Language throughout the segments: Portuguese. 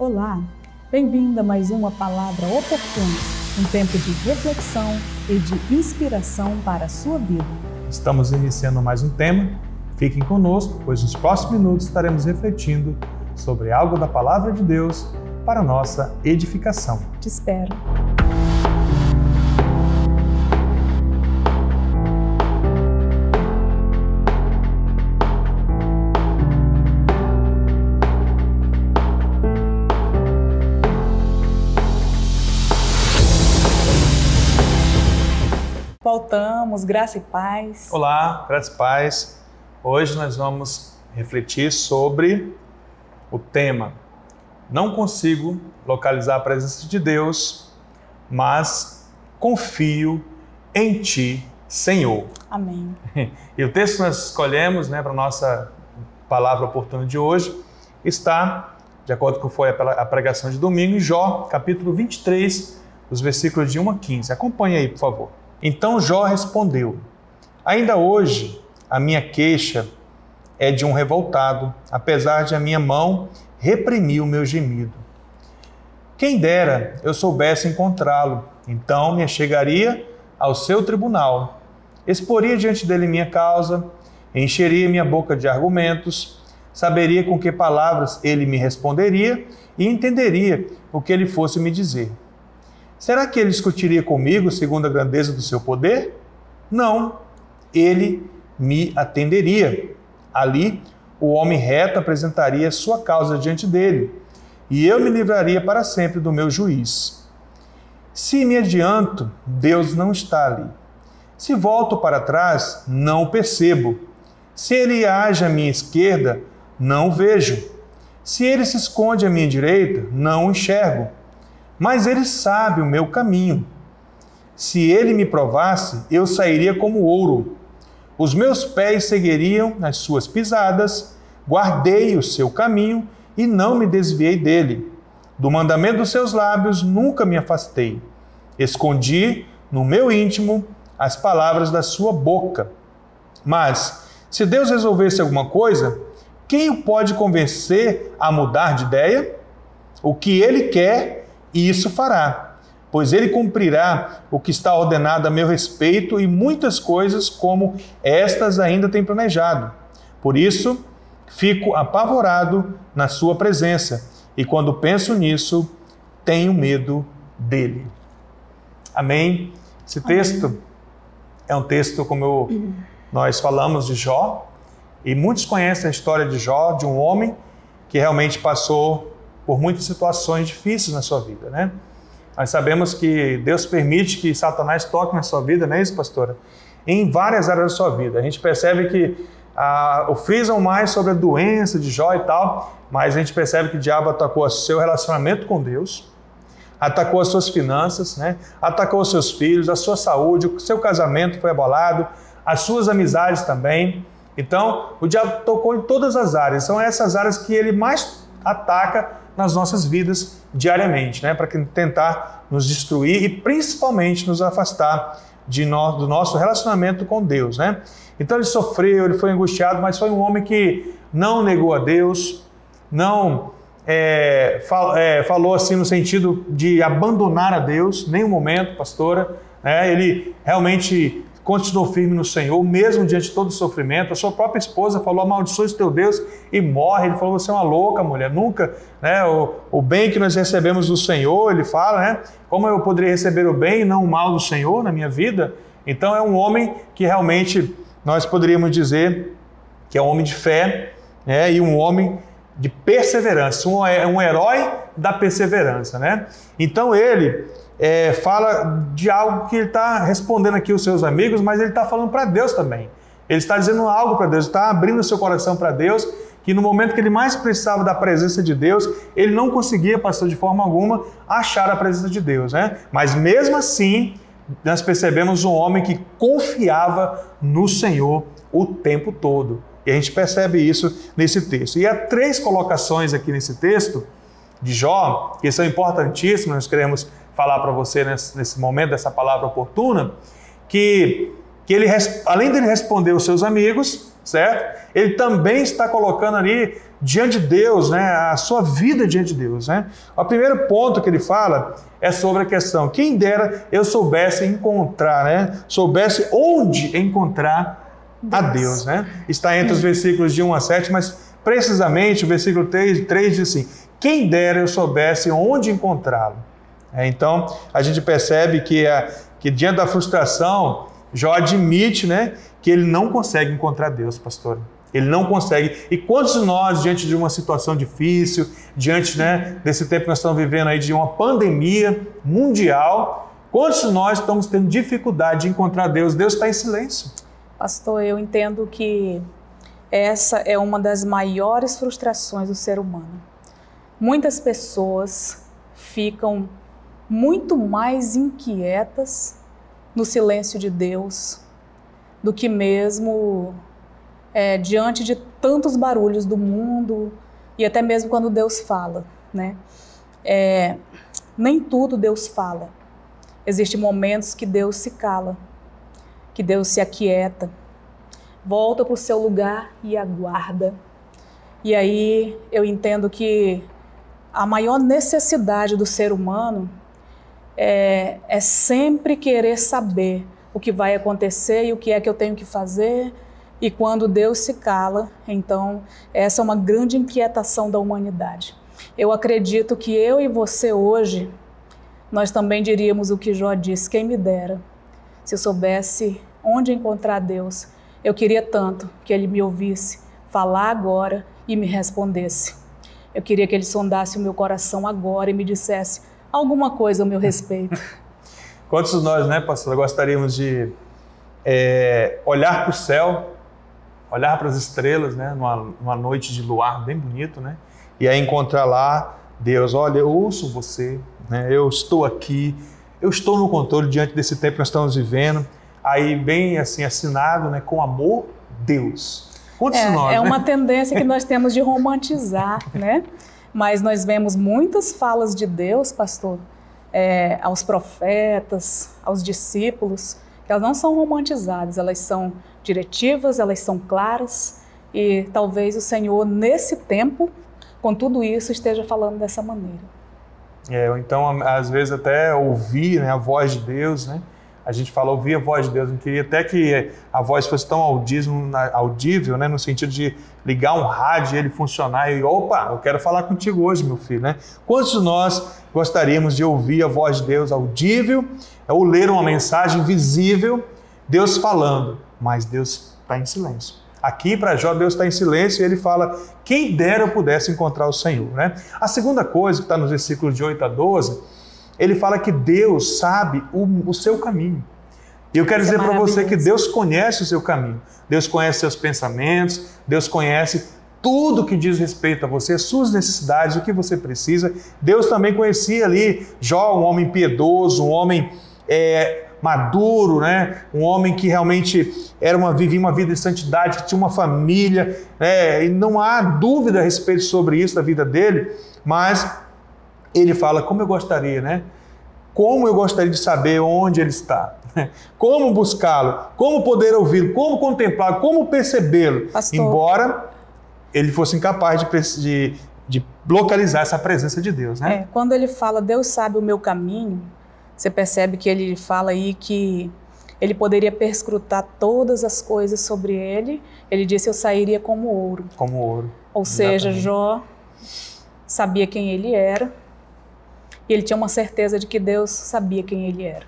Olá, bem-vindo a mais uma Palavra Oportuna, um tempo de reflexão e de inspiração para a sua vida. Estamos iniciando mais um tema. Fiquem conosco, pois nos próximos minutos estaremos refletindo sobre algo da Palavra de Deus para a nossa edificação. Te espero. Voltamos, graça e paz. Olá, graça e paz. Hoje nós vamos refletir sobre o tema Não consigo localizar a presença de Deus, mas confio em Ti, Senhor. Amém. E o texto que nós escolhemos para a nossa palavra oportuna de hoje está, de acordo com foi a pregação de domingo, em Jó, capítulo 23, os versículos de 1 a 15. Acompanhe aí, por favor. Então Jó respondeu: ainda hoje a minha queixa é de um revoltado, apesar de a minha mão reprimir o meu gemido. Quem dera eu soubesse encontrá-lo, então me achegaria ao seu tribunal, exporia diante dele minha causa, encheria minha boca de argumentos, saberia com que palavras ele me responderia e entenderia o que ele fosse me dizer. Será que ele discutiria comigo segundo a grandeza do seu poder? Não, ele me atenderia. Ali, o homem reto apresentaria sua causa diante dele, e eu me livraria para sempre do meu juiz. Se me adianto, Deus não está ali. Se volto para trás, não o percebo. Se ele age à minha esquerda, não o vejo. Se ele se esconde à minha direita, não o enxergo. Mas ele sabe o meu caminho. Se ele me provasse, eu sairia como ouro. Os meus pés seguiriam nas suas pisadas, guardei o seu caminho e não me desviei dele. Do mandamento dos seus lábios nunca me afastei. Escondi no meu íntimo as palavras da sua boca. Mas, se Deus resolvesse alguma coisa, quem o pode convencer a mudar de ideia? O que ele quer, isso fará, pois ele cumprirá o que está ordenado a meu respeito e muitas coisas como estas ainda tem planejado. Por isso, fico apavorado na sua presença e quando penso nisso, tenho medo dele. Amém? Esse texto é um texto, como nós falamos, de Jó, e muitos conhecem a história de Jó, de um homem que realmente passou por muitas situações difíceis na sua vida, né? Nós sabemos que Deus permite que Satanás toque na sua vida, não é isso, pastora? Em várias áreas da sua vida. A gente percebe que frisam mais sobre a doença de Jó e tal, mas a gente percebe que o diabo atacou o seu relacionamento com Deus, atacou as suas finanças, né? Atacou os seus filhos, a sua saúde, o seu casamento foi abalado, as suas amizades também. Então, o diabo tocou em todas as áreas. São essas áreas que ele mais ataca nas nossas vidas diariamente, né? Para tentar nos destruir e principalmente nos afastar do nosso relacionamento com Deus, né? Então ele sofreu, ele foi angustiado, mas foi um homem que não negou a Deus, não falou assim no sentido de abandonar a Deus, nenhum momento, pastora, né? Ele realmente continuou firme no Senhor, mesmo diante de todo o sofrimento. A sua própria esposa falou: amaldiçoe teu Deus e morre. Ele falou: você é uma louca, mulher, nunca, né? O bem que nós recebemos do Senhor, ele fala, né? Como eu poderia receber o bem e não o mal do Senhor na minha vida? Então é um homem que realmente nós poderíamos dizer que é um homem de fé, né? E um homem de perseverança, um herói da perseverança, né? Então ele fala de algo que ele está respondendo aqui aos seus amigos, mas ele está falando para Deus também. Ele está dizendo algo para Deus, está abrindo o seu coração para Deus, que no momento que ele mais precisava da presença de Deus, ele não conseguia, pastor, de forma alguma, achar a presença de Deus, né? Mas mesmo assim, nós percebemos um homem que confiava no Senhor o tempo todo. E a gente percebe isso nesse texto. E há 3 colocações aqui nesse texto de Jó, que são importantíssimas, nós queremos falar para você nesse momento, dessa palavra oportuna, que ele, além de ele responder aos seus amigos, certo? Ele também está colocando ali diante de Deus, né, a sua vida diante de Deus, né? O primeiro ponto que ele fala é sobre a questão, quem dera eu soubesse encontrar, né? Soubesse onde encontrar a Deus, né? Está entre os versículos de 1 a 7, mas precisamente o versículo 3 diz assim, quem dera eu soubesse onde encontrá-lo. Então, a gente percebe que diante da frustração, Jó admite, né, que ele não consegue encontrar Deus, pastor. Ele não consegue. E quantos de nós, diante de uma situação difícil, diante, né, desse tempo que nós estamos vivendo aí de uma pandemia mundial, quantos de nós estamos tendo dificuldade de encontrar Deus? Deus está em silêncio. Pastor, eu entendo que essa é uma das maiores frustrações do ser humano. Muitas pessoas ficam muito mais inquietas no silêncio de Deus do que mesmo diante de tantos barulhos do mundo e até mesmo quando Deus fala, né? Nem tudo Deus fala. Existem momentos que Deus se cala, que Deus se aquieta, volta para o seu lugar e aguarda. E aí eu entendo que a maior necessidade do ser humano é sempre querer saber o que vai acontecer e o que é que eu tenho que fazer. E quando Deus se cala, então essa é uma grande inquietação da humanidade. Eu acredito que eu e você hoje, nós também diríamos o que Jó disse, quem me dera, se eu soubesse onde encontrar Deus, eu queria tanto que Ele me ouvisse falar agora e me respondesse. Eu queria que Ele sondasse o meu coração agora e me dissesse alguma coisa ao meu respeito. Quantos de nós, né, pastor, gostaríamos de olhar para o céu, olhar para as estrelas, né, numa noite de luar bem bonito, né, e aí encontrar lá Deus, olha, eu ouço você, né, eu estou aqui, eu estou no controle diante desse tempo que nós estamos vivendo, aí bem assim assinado, né, com amor, Deus. Quantos de nós, é né? uma tendência que nós temos de romantizar, né? Mas nós vemos muitas falas de Deus, pastor, aos profetas, aos discípulos, que elas não são romantizadas, elas são diretivas, elas são claras, e talvez o Senhor, nesse tempo, com tudo isso, esteja falando dessa maneira. Então, às vezes, até ouvir, né, a voz de Deus, né? A gente fala ouvir a voz de Deus, não queria até que a voz fosse tão audível, né, no sentido de ligar um rádio e ele funcionar e, opa, eu quero falar contigo hoje, meu filho, né? Quantos de nós gostaríamos de ouvir a voz de Deus audível ou ler uma mensagem visível, Deus falando, mas Deus está em silêncio. Aqui para Jó, Deus está em silêncio e ele fala, quem dera eu pudesse encontrar o Senhor, né? A segunda coisa que está nos versículos de 8 a 12, ele fala que Deus sabe o seu caminho. E eu quero dizer para você que Deus conhece o seu caminho. Deus conhece seus pensamentos, Deus conhece tudo que diz respeito a você, suas necessidades, o que você precisa. Deus também conhecia ali Jó, um homem piedoso, um homem maduro, né? Um homem que realmente vivia uma vida de santidade, que tinha uma família, né? E não há dúvida a respeito sobre isso da vida dele, mas ele fala, como eu gostaria, né? Como eu gostaria de saber onde ele está, como buscá-lo, como poder ouvi-lo, como contemplá-lo, como percebê-lo, embora ele fosse incapaz de localizar essa presença de Deus, né? Quando ele fala, Deus sabe o meu caminho, você percebe que ele fala aí que ele poderia perscrutar todas as coisas sobre ele. Ele disse, eu sairia como ouro. Como ouro. Ou seja, Jó sabia quem ele era. E ele tinha uma certeza de que Deus sabia quem ele era.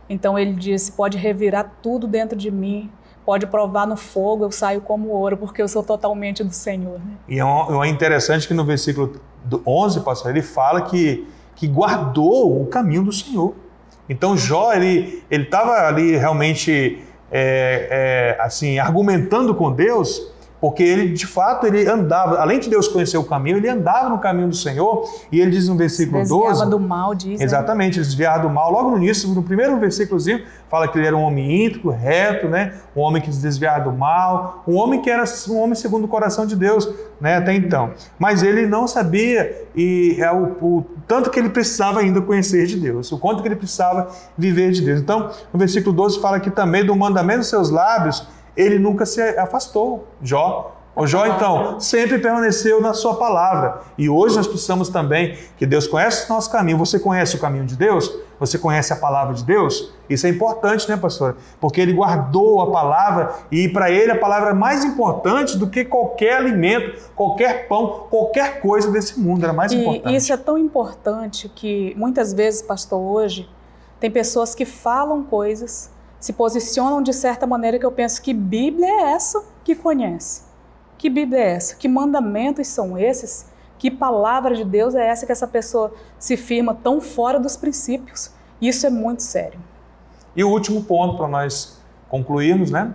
Então ele disse, pode revirar tudo dentro de mim, pode provar no fogo, eu saio como ouro, porque eu sou totalmente do Senhor. Né? E é interessante que no versículo 11, pastor, ele fala que guardou o caminho do Senhor. Então Jó, ele estava ali realmente assim, argumentando com Deus, porque ele, de fato, ele andava, além de Deus conhecer o caminho, ele andava no caminho do Senhor, e ele diz no versículo 12... Desviava do mal, diz. Exatamente, ele desviava do mal. Logo no início, no primeiro versículozinho, fala que ele era um homem íntegro, reto, né? Um homem que se desviava do mal, um homem que era um homem segundo o coração de Deus, né? Até então. Mas ele não sabia o tanto que ele precisava ainda conhecer de Deus, o quanto que ele precisava viver de Deus. Então, no versículo 12 fala que também do mandamento dos seus lábios, ele nunca se afastou. O Jó, então, sempre permaneceu na sua palavra. E hoje nós precisamos também que Deus conhece o nosso caminho. Você conhece o caminho de Deus? Você conhece a palavra de Deus? Isso é importante, né, pastor? Porque ele guardou a palavra e para ele a palavra é mais importante do que qualquer alimento, qualquer pão, qualquer coisa desse mundo. Era mais importante. E isso é tão importante que muitas vezes, pastor, hoje, tem pessoas que falam coisas, se posicionam de certa maneira que eu penso que Bíblia é essa que conhece. Que Bíblia é essa? Que mandamentos são esses? Que palavra de Deus é essa que essa pessoa se firma tão fora dos princípios? Isso é muito sério. E o último ponto para nós concluirmos, né?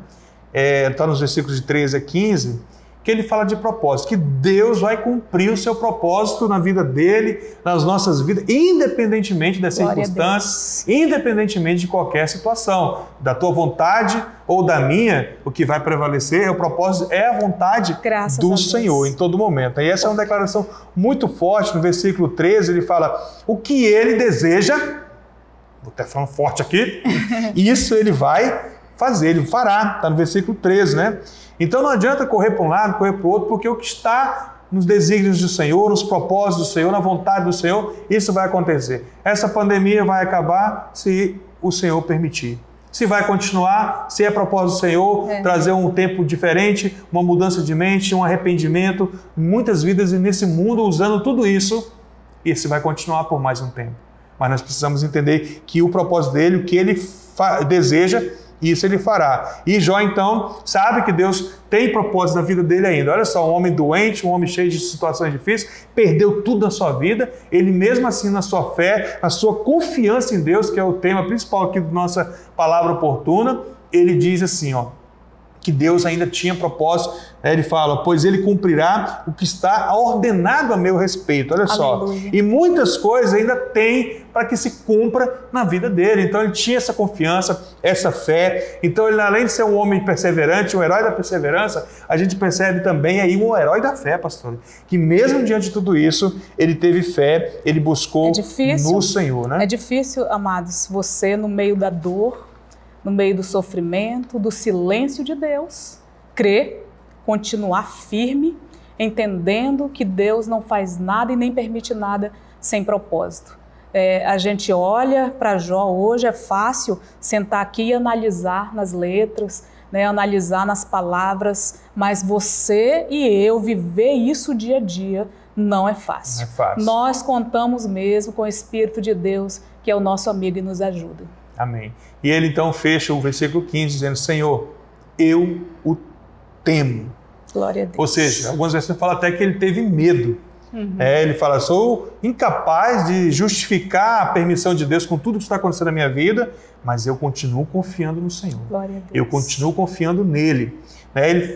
Está nos versículos de 13 a 15, que ele fala de propósito, que Deus vai cumprir o seu propósito na vida dele, nas nossas vidas, independentemente das circunstâncias, independentemente de qualquer situação, da tua vontade ou da minha, o que vai prevalecer, o propósito é a vontade do Senhor em todo momento. E essa é uma declaração muito forte, no versículo 13 ele fala, o que ele deseja, vou até falando forte aqui, isso ele vai fazer, ele fará, está no versículo 13, né? Então não adianta correr para um lado, correr para o outro, porque o que está nos desígnios do Senhor, nos propósitos do Senhor, na vontade do Senhor, isso vai acontecer. Essa pandemia vai acabar se o Senhor permitir. Se vai continuar, se é propósito do Senhor, trazer um tempo diferente, uma mudança de mente, um arrependimento, muitas vidas nesse mundo usando tudo isso, esse vai continuar por mais um tempo. Mas nós precisamos entender que o propósito dele, o que ele deseja, isso ele fará. E Jó, então, sabe que Deus tem propósito na vida dele ainda. Olha só, um homem doente, um homem cheio de situações difíceis, perdeu tudo na sua vida. Ele mesmo assim, na sua fé, na sua confiança em Deus, que é o tema principal aqui da nossa palavra oportuna, ele diz assim, ó, que Deus ainda tinha propósito. Ele fala, pois ele cumprirá o que está ordenado a meu respeito. Olha só. Aleluia. E muitas coisas ainda tem para que se cumpra na vida dele. Então ele tinha essa confiança, essa fé. Então ele, além de ser um homem perseverante, um herói da perseverança, a gente percebe também aí um herói da fé, pastor. Que mesmo diante de tudo isso, ele teve fé, ele buscou no Senhor, né? É difícil, amados, você no meio da dor, no meio do sofrimento, do silêncio de Deus, crer, continuar firme, entendendo que Deus não faz nada e nem permite nada sem propósito. A gente olha para Jó hoje, é fácil sentar aqui e analisar nas letras, né, analisar nas palavras, mas você e eu viver isso dia a dia não é fácil. Não é fácil. Nós contamos mesmo com o Espírito de Deus, que é o nosso amigo e nos ajuda. Amém. E ele então fecha o versículo 15 dizendo, Senhor, eu o temo. Glória a Deus. Ou seja, algumas vezes falam até que ele teve medo. Ele fala, sou incapaz de justificar a permissão de Deus com tudo que está acontecendo na minha vida, mas eu continuo confiando no Senhor. Glória a Deus. Eu continuo confiando nele.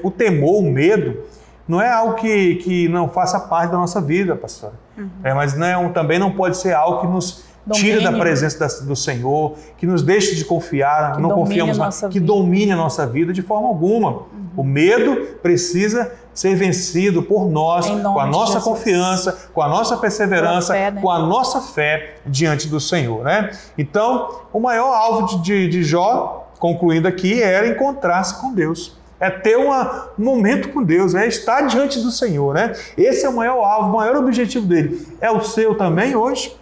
O temor, o medo, não é algo que não faça parte da nossa vida, pastora. Mas também não pode ser algo que nos tira da presença do Senhor, que nos deixe de confiar, não confiamos mais, que domine a nossa vida de forma alguma. O medo precisa ser vencido por nós, com a nossa confiança, com a nossa perseverança, com a nossa fé diante do Senhor, né? Então, o maior alvo de Jó, concluindo aqui, era encontrar-se com Deus. É ter um momento com Deus, é estar diante do Senhor, né? Esse é o maior alvo, o maior objetivo dele. É o seu também hoje?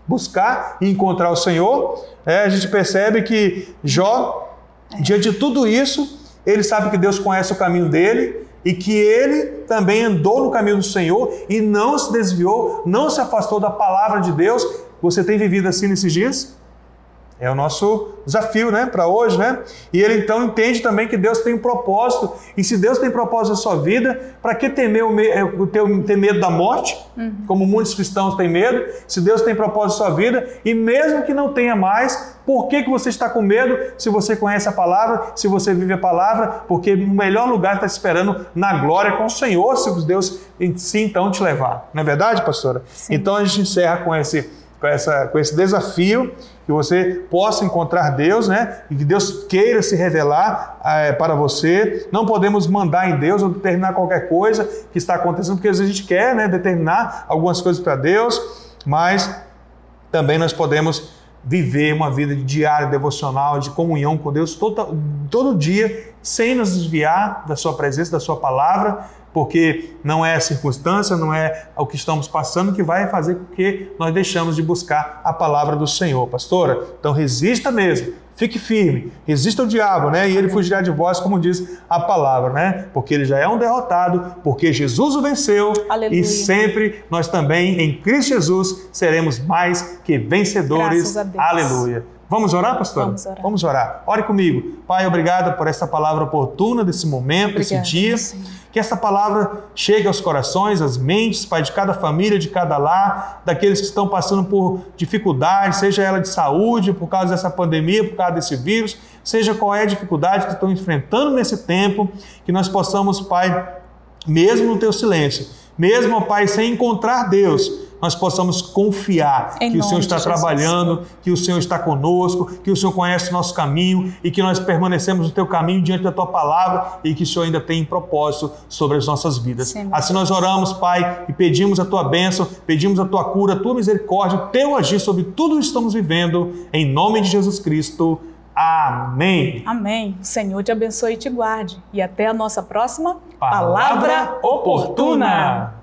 Buscar e encontrar o Senhor. A gente percebe que Jó, diante de tudo isso, ele sabe que Deus conhece o caminho dele e que ele também andou no caminho do Senhor e não se desviou, não se afastou da palavra de Deus. Você tem vivido assim nesses dias? É o nosso desafio, né, para hoje, né? E ele então entende também que Deus tem um propósito. E se Deus tem propósito na sua vida, para que ter medo da morte? Como muitos cristãos têm medo. Se Deus tem propósito na sua vida, e mesmo que não tenha mais, por que você está com medo se você conhece a palavra, se você vive a palavra? Porque o melhor lugar está esperando na glória com o Senhor, se Deus em si então te levar. Não é verdade, pastora? Sim. Então a gente encerra com esse desafio, que você possa encontrar Deus, né? E que Deus queira se revelar para você. Não podemos mandar em Deus ou determinar qualquer coisa que está acontecendo, porque às vezes a gente quer, né, determinar algumas coisas para Deus, mas também nós podemos viver uma vida de diária, devocional, de comunhão com Deus todo dia, sem nos desviar da sua presença, da sua palavra, porque não é a circunstância, não é o que estamos passando que vai fazer com que nós deixamos de buscar a palavra do Senhor. Pastora, então resista mesmo, fique firme, resista ao diabo, né? E ele fugirá de vós, como diz a palavra, né? Porque ele já é um derrotado, porque Jesus o venceu. Aleluia. E sempre nós também, em Cristo Jesus, seremos mais que vencedores. Graças a Deus. Aleluia. Vamos orar, pastor? Vamos orar. Vamos orar. Ore comigo. Pai, obrigado por essa palavra oportuna desse momento, desse dia. Senhor. Que essa palavra chegue aos corações, às mentes, Pai, de cada família, de cada lar, daqueles que estão passando por dificuldades, seja ela de saúde, por causa dessa pandemia, por causa desse vírus, seja qual é a dificuldade que estão enfrentando nesse tempo, que nós possamos, Pai, mesmo no Teu silêncio, mesmo, ó Pai, sem encontrar Deus, nós possamos confiar que o Senhor está trabalhando, que o Senhor está conosco, que o Senhor conhece o nosso caminho e que nós permanecemos no Teu caminho diante da Tua palavra e que o Senhor ainda tem propósito sobre as nossas vidas. Sim, assim nós oramos, Pai, e pedimos a Tua bênção, pedimos a Tua cura, a Tua misericórdia, o Teu agir sobre tudo o que estamos vivendo, em nome de Jesus Cristo. Amém. Amém. O Senhor te abençoe e te guarde. E até a nossa próxima Palavra Oportuna.